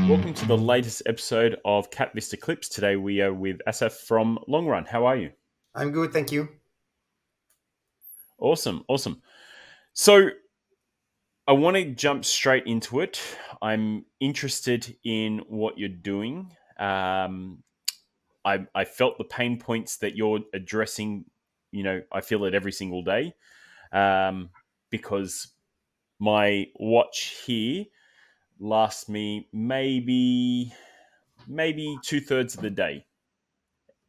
Welcome to the latest episode of KapVista Klips. Today we are with Asaf from LongRun. How are you? I'm good, thank you. Awesome. So I want to jump straight into it. I'm interested in what you're doing. I felt the pain points that you're addressing. I feel it every single day because my watch here lasts me maybe 2/3 of the day.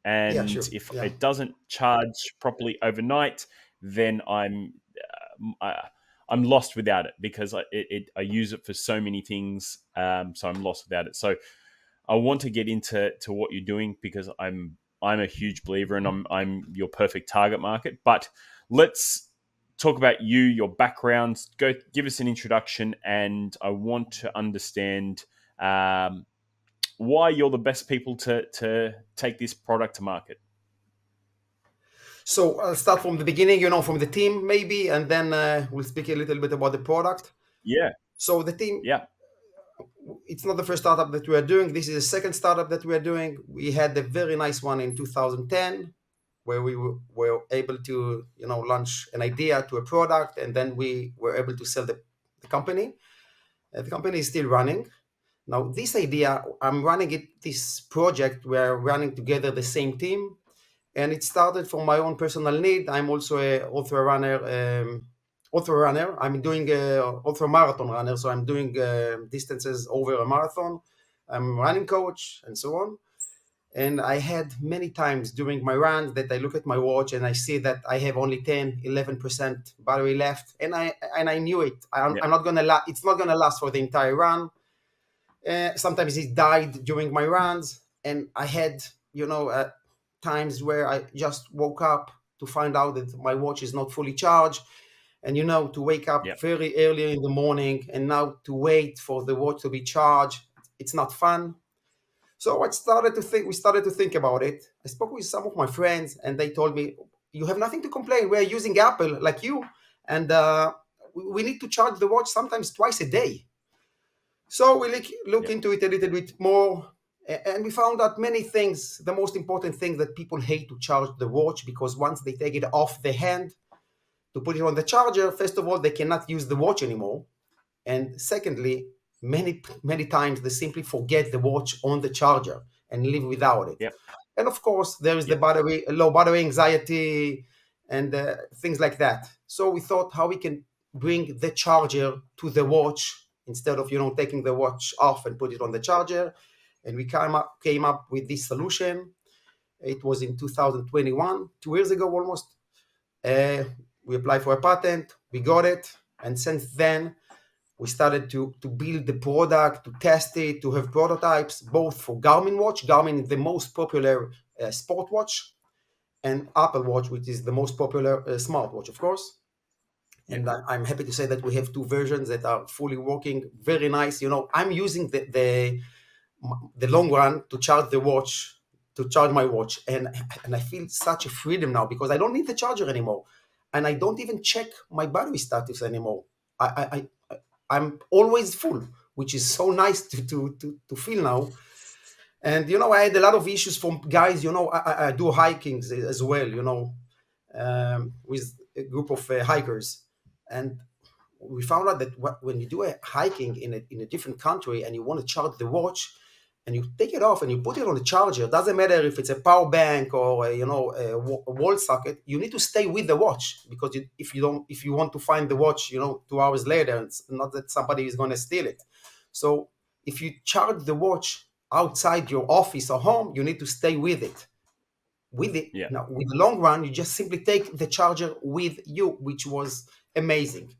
Yeah, And sure. if Yeah. it doesn't charge properly overnight, then I'm lost without it because I use it for so many things. So I'm lost without it. So I want to get into what you're doing because I'm a huge believer and I'm your perfect target market. But let's talk about you, your background. Go give us an introduction, and I want to understand why you're the best people to take this product to market. So I'll start from the beginning, from the team maybe, and then we'll speak a little bit about the product. Yeah, So the team, yeah, it's not the first startup that we are doing. This is the second startup that we are doing. We had a very nice one in 2010 where we were able to, launch an idea to a product, and then we were able to sell the company. The company is still running. Now, this idea, I'm running this project, we're running together the same team. And it started from my own personal need. I'm also a ultra runner. I'm doing ultra marathon runner, so I'm doing distances over a marathon. I'm a running coach and so on. And I had many times during my runs that I look at my watch and I see that I have only 10-11% battery left, and I knew it. yeah, I'm not gonna it's not gonna last for the entire run. Sometimes it died during my runs, and I had times where I just woke up to find out that my watch is not fully charged, and to wake up yeah, very early in the morning and now to wait for the watch to be charged, it's not fun. So we started to think about it. I spoke with some of my friends, and they told me, "You have nothing to complain. We're using Apple like you, and we need to charge the watch sometimes twice a day." So we look yeah, into it a little bit more, and we found out many things. The most important thing that people hate to charge the watch, because once they take it off the hand to put it on the charger, first of all, they cannot use the watch anymore. And secondly, many times they simply forget the watch on the charger and live without it. yeah, And of course, there is yeah, the low battery anxiety, and things like that. So we thought how we can bring the charger to the watch instead of taking the watch off and put it on the charger. And we came up with this solution. It was in 2021, 2 years ago almost. Uh, we applied for a patent, we got it, and since then we started to build the product, to test it, to have prototypes, both for Garmin watch. Garmin is the most popular sport watch, and Apple Watch, which is the most popular smartwatch, of course. yeah, And I'm happy to say that we have two versions that are fully working, very nice. I'm using the long run to charge my watch, and I feel such a freedom now because I don't need the charger anymore, and I don't even check my battery status anymore. I'm always full, which is so nice to feel now. And I had a lot of issues from guys. I do hiking as well. With a group of hikers, and we found out that when you do a hiking in a different country and you want to charge the watch, and you take it off and you put it on the charger, doesn't matter if it's a power bank or a wall socket, you need to stay with the watch, because if you want to find the watch 2 hours later, it's not that somebody is going to steal it. So if you charge the watch outside your office or home, you need to stay with it. yeah. Now, with the long run, you just simply take the charger with you, which was amazing.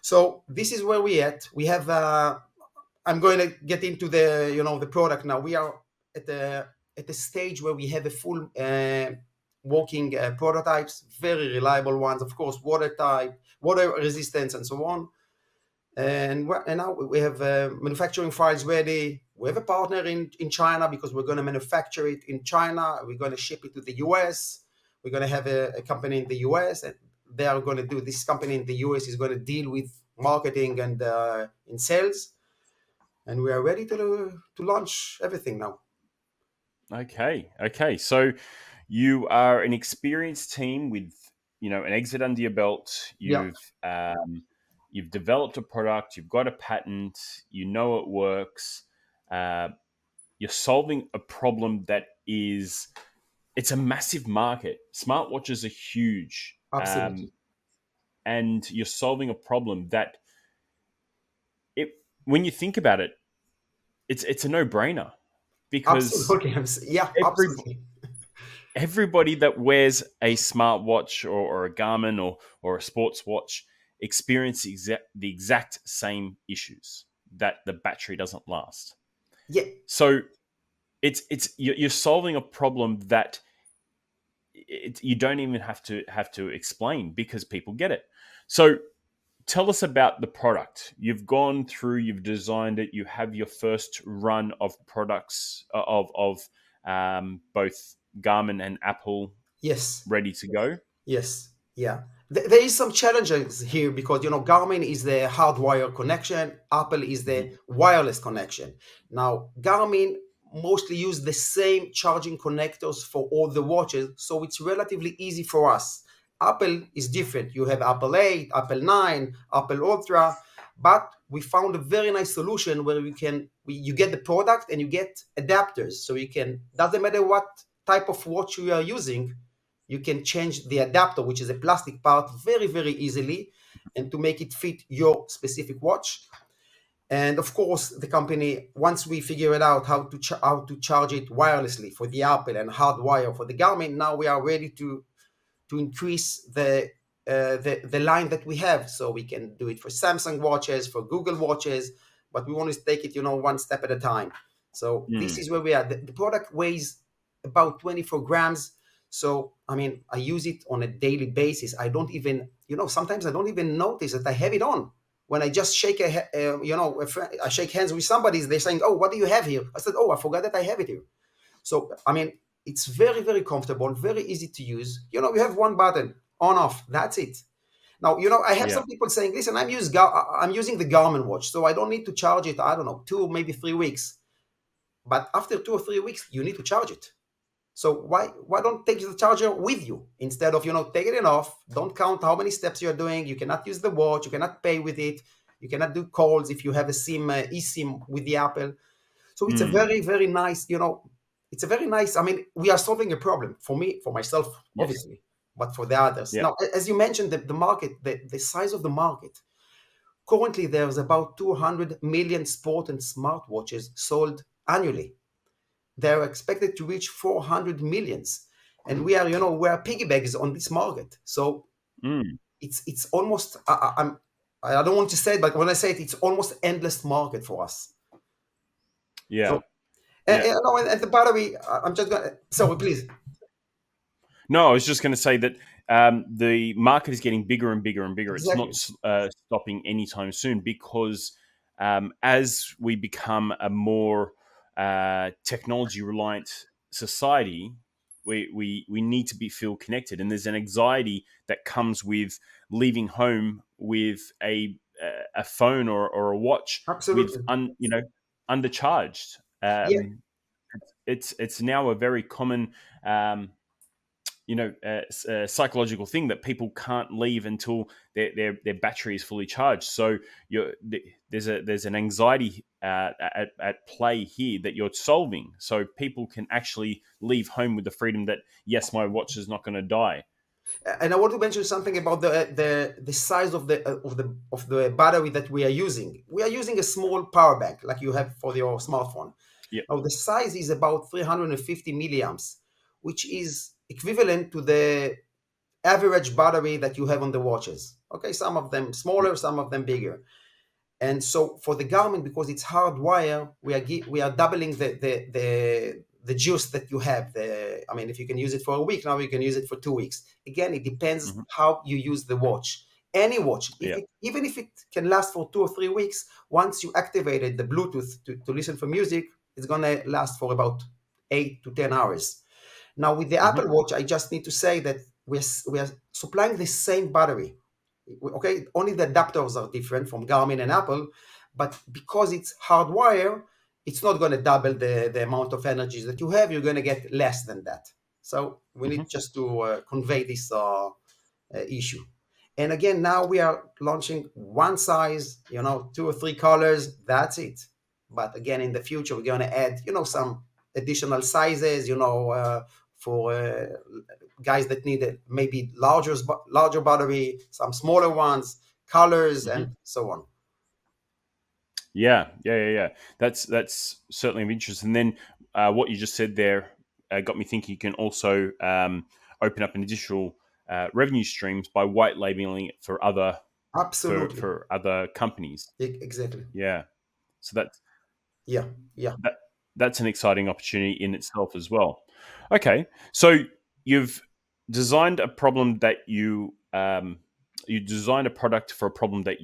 So this is where we at. We have. I'm going to get into the product now. We are at the stage where we have a full working prototypes, very reliable ones, of course, water type, water resistance, and so on. And now we have manufacturing files ready. We have a partner in China, because we're going to manufacture it in China. We're going to ship it to the US. We're going to have a company in the US, and they are going to do, this company in the US is going to deal with marketing and in sales. and we are ready to launch everything now. Okay. Okay. So you are an experienced team with, an exit under your belt. Yeah, You've developed a product. You've got a patent. You know it works. Uh, you're solving a problem that is it's a massive market. Smartwatches are huge, absolutely. and you're solving a problem that it when you think about it, it's a no brainer because Absolutely. Yeah, every absolutely. everybody that wears a smartwatch or a Garmin or a sports watch experience the exact same issues that the battery doesn't last. Yeah, So you're solving a problem that you don't even have to explain because people get it. So tell us about the product. You've gone through, you've designed it, you have your first run of products of both Garmin and Apple yes. ready to go. Yes, yeah. There is some challenges here because Garmin is the hardwire connection, Apple is the Mhm. wireless connection. Now Garmin mostly use the same charging connectors for all the watches, so it's relatively easy for us. Apple is different. You have Apple 8, Apple 9, Apple Ultra, but we found a very nice solution where you get the product and you get adapters, so you can doesn't matter what type of watch you are using, you can change the adapter, which is a plastic part, very, very easily, and to make it fit your specific watch. And of course, the company, once we figure it out how to charge it wirelessly for the Apple and hardwire for the Garmin, now we are ready to increase the line that we have. So we can do it for Samsung watches, for Google watches, but we want to take it, one step at a time. So this Mm. is where we are. The product weighs about 24 grams. So, I mean, I use it on a daily basis. I don't even, sometimes I don't even notice that I have it on. When I just shake I shake hands with somebody, they're saying, "Oh, what do you have here?" I said, "Oh, I forgot that I have it here." So, I mean, it's very, very comfortable, very easy to use. You have one button, on, off, that's it. Now, I have Yeah. some people saying, listen, I'm using the Garmin watch, so I don't need to charge it, I don't know, 2, maybe 3 weeks. But after 2 or 3 weeks, you need to charge it. So why don't take the charger with you instead of, taking it off, don't count how many steps you're doing, you cannot use the watch, you cannot pay with it, you cannot do calls if you have a SIM, eSIM with the Apple. So it's a Mm. very, very nice, it's a very nice. I mean, we are solving a problem for me, for myself, Yes. obviously, but for the others. Yeah. Now, as you mentioned, the market, the size of the market, currently there's about 200 million sport and smartwatches sold annually. They're expected to reach 400 millions. And we are piggybacks on this market. So Mm. it's almost, I don't want to say it, but when I say it, it's almost endless market for us. Yeah. So Yeah. and the battery, I'm just gonna. Sorry, please. No, I was just going to say that the market is getting bigger and bigger and bigger. It's not Exactly. stopping anytime soon because as we become a more technology reliant society, we need to be feel connected, and there's an anxiety that comes with leaving home with a phone or a watch with Absolutely. undercharged. Yeah. It's now a very common um, psychological thing that people can't leave until their battery is fully charged. So there's an anxiety at play here that you're solving. So people can actually leave home with the freedom that yes, my watch is not going to die. And I want to mention something about the size of the battery that we are using. We are using a small power bank like you have for your smartphone. Yep. Now the size is about 350 milliamps, which is equivalent to the average battery that you have on the watches. Okay, some of them Yep. smaller, some of them bigger. And so for the Garmin, because it's hardwire, we are doubling the juice that you have. I mean, if you can use it for a week, now you can use it for 2 weeks. Again, it depends Hmm. how you use the watch. Any watch, Yeah. even if it can last for 2 or 3 weeks, once you activated the Bluetooth to listen for music, it's gonna last for about 8 to 10 hours. Now with the Apple Hmm. Watch, I just need to say that we are supplying the same battery. Okay, only the adapters are different from Garmin and Apple, but because it's hardwire, it's not going to double the amount of energies that you have. You're going to get less than that. So we Hmm. need just to convey this issue. And again, now we are launching one size, 2 or 3 colors. That's it. But again, in the future, we're going to add, some additional sizes, for guys that need maybe larger battery, some smaller ones, colors, Hmm. and so on. Yeah. That's certainly of interest. And then what you just said there got me thinking. You can also open up an additional revenue streams by white labeling it for other Absolutely. for other companies. Exactly. Yeah. So that's Yeah. Yeah. that that's an exciting opportunity in itself as well. Okay, so you've designed a problem that you designed a product for a problem that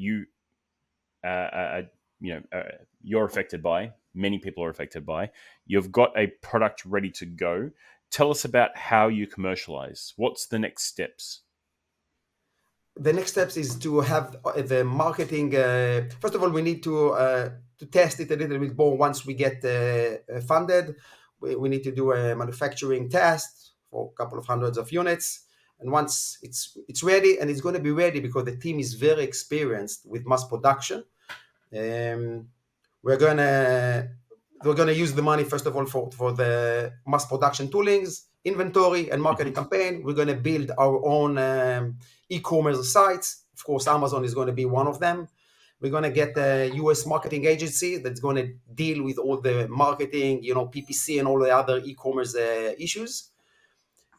you're affected by. Many people are affected by. You've got a product ready to go. Tell us about how you commercialize. What's the next steps? The next steps is to have the marketing. First of all, we need to test it a little bit more. Once we get funded, we need to do a manufacturing test for a couple of hundreds of units. And once it's ready, and it's going to be ready because the team is very experienced with mass production. Um, we're gonna use the money first of all for the mass production toolings, inventory, and Hmm. marketing campaign. We're gonna build our own e-commerce sites. Of course, Amazon is going to be one of them. We're going to get a US marketing agency that's going to deal with all the marketing, PPC and all the other e-commerce issues.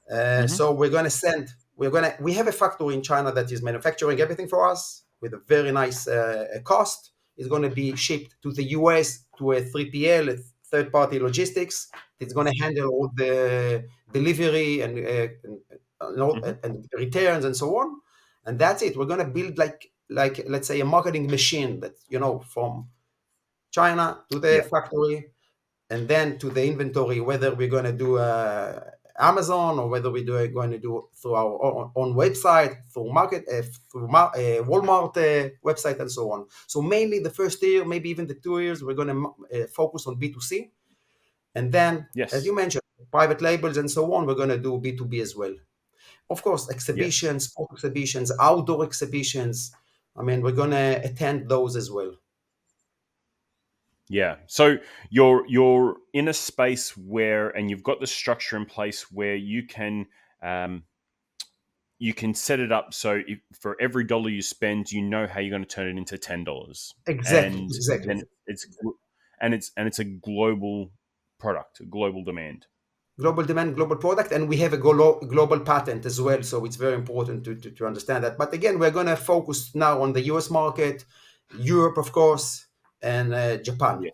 Hmm. So we have a factory in China that is manufacturing everything for us with a very nice cost. It's going to be shipped to the US to a 3PL, a third party logistics. It's going to handle all the delivery Hmm. and returns and so on. And that's it. We're going to build like let's say a marketing machine that, from China to the Yeah. factory and then to the inventory, whether we're going to do Amazon or whether we're going to do through our own website, through Walmart website, and so on. So mainly the first year, maybe even the 2 years, we're going to focus on B2C, and then, as Yes. you mentioned, private labels and so on. We're going to do B2B as well. Of course, Yes. exhibitions, sport exhibitions, outdoor exhibitions. I mean, we're going to attend those as well. Yeah. So you're in a space where, and you've got the structure in place where um, you can set it up so if, for every dollar you spend, you know how you're going to turn it into $10, Exactly, and exactly. then it's a global product, a global demand. Global demand, global product, and we have a global patent as well. So it's very important to understand that. But again, we're going to focus now on the US market, Europe, of course, and Japan. Yes.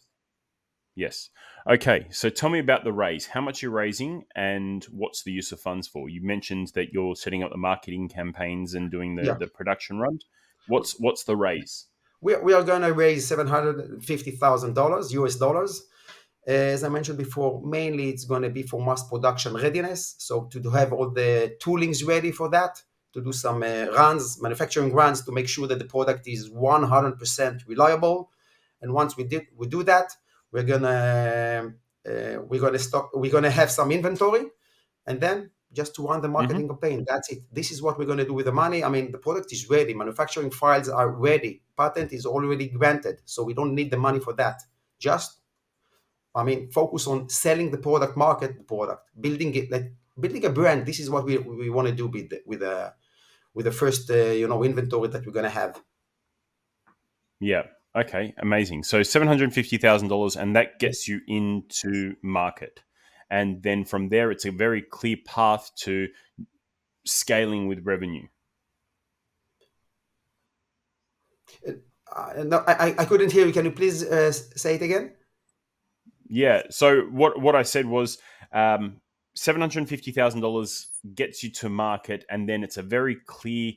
Yes. Okay. So tell me about the raise. How much you're raising, and what's the use of funds for? You mentioned that you're setting up the marketing campaigns and doing the Yeah. the production run. What's the raise? We are going to raise $750,000 US dollars. As I mentioned before, mainly it's going to be for mass production readiness. So to have all the toolings ready for that, to do some manufacturing runs to make sure that the product is 100% reliable. And once we do that, we're gonna have some inventory, and then just to run the Hmm. marketing campaign. That's it. This is what we're going to do with the money. I mean, the product is ready. Manufacturing files are ready. Patent is already granted. So we don't need the money for that. Just, I mean, focus on selling the product, market the product, building it, like building a brand. This is what we want to do with the first, inventory that we're going to have. Yeah. Okay. Amazing. So $750,000, and that Yes. gets you into market, and then from there, it's a very clear path to scaling with revenue. No, I couldn't hear you. Can you please say it again? Yeah. So what I said was $750,000 gets you to market, and then it's a very clear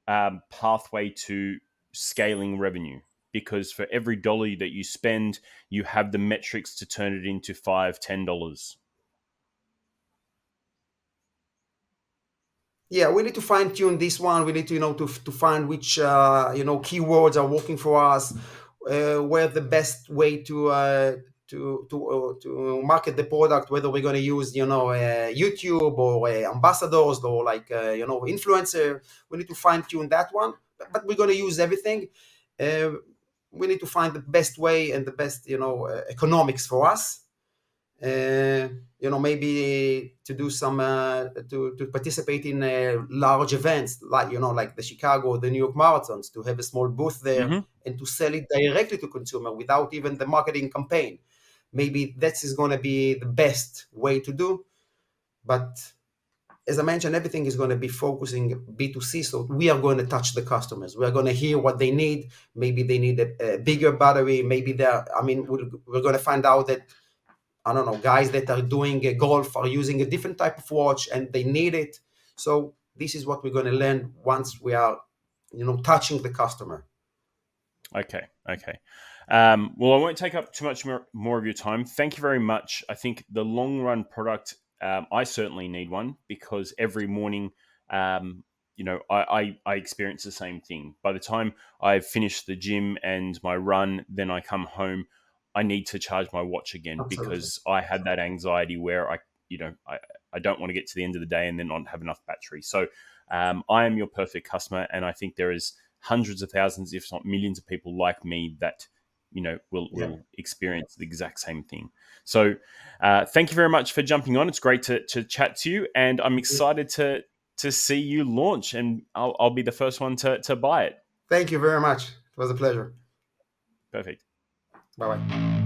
pathway to scaling revenue, because for every dollar that you spend, you have the metrics to turn it into $5, $10. Yeah, we need to fine tune this one. We need to to find which keywords are working for us. where the best way to market the product, whether we're going to use YouTube or ambassadors or influencer. We need to fine tune that one, but we're going to use everything. uh, we need to find the best way and the best economics for us. uh, Maybe to do some to participate in large events like the Chicago, the New York marathons, to have a small booth there Hmm. and to sell it directly to consumer without even the marketing campaign. Maybe that is going to be the best way to do. But as I mentioned, everything is going to be focusing B2C. So we are going to touch the customers. We are going to hear what they need. Maybe they need a bigger battery. Maybe we're going to find out that, I don't know, guys that are doing a golf are using a different type of watch and they need it. So this is what we're going to learn once we are, touching the customer. Okay. Okay. Well, I won't take up too much more of your time. Thank you very much. I think the LongRun product, I certainly need one because every morning, um, I experience the same thing. By the time I've finished the gym and my run, then I come home, I need to charge my watch again Absolutely. because I had that anxiety where I don't want to get to the end of the day and then not have enough battery. So I am your perfect customer, and I think there is hundreds of thousands, if not millions, of people like me that will Yeah. experience the exact same thing. So, thank you very much for jumping on. It's great to chat to you, and I'm excited to see you launch, and I'll be the first one to buy it. Thank you very much. It was a pleasure. Perfect. Bye bye.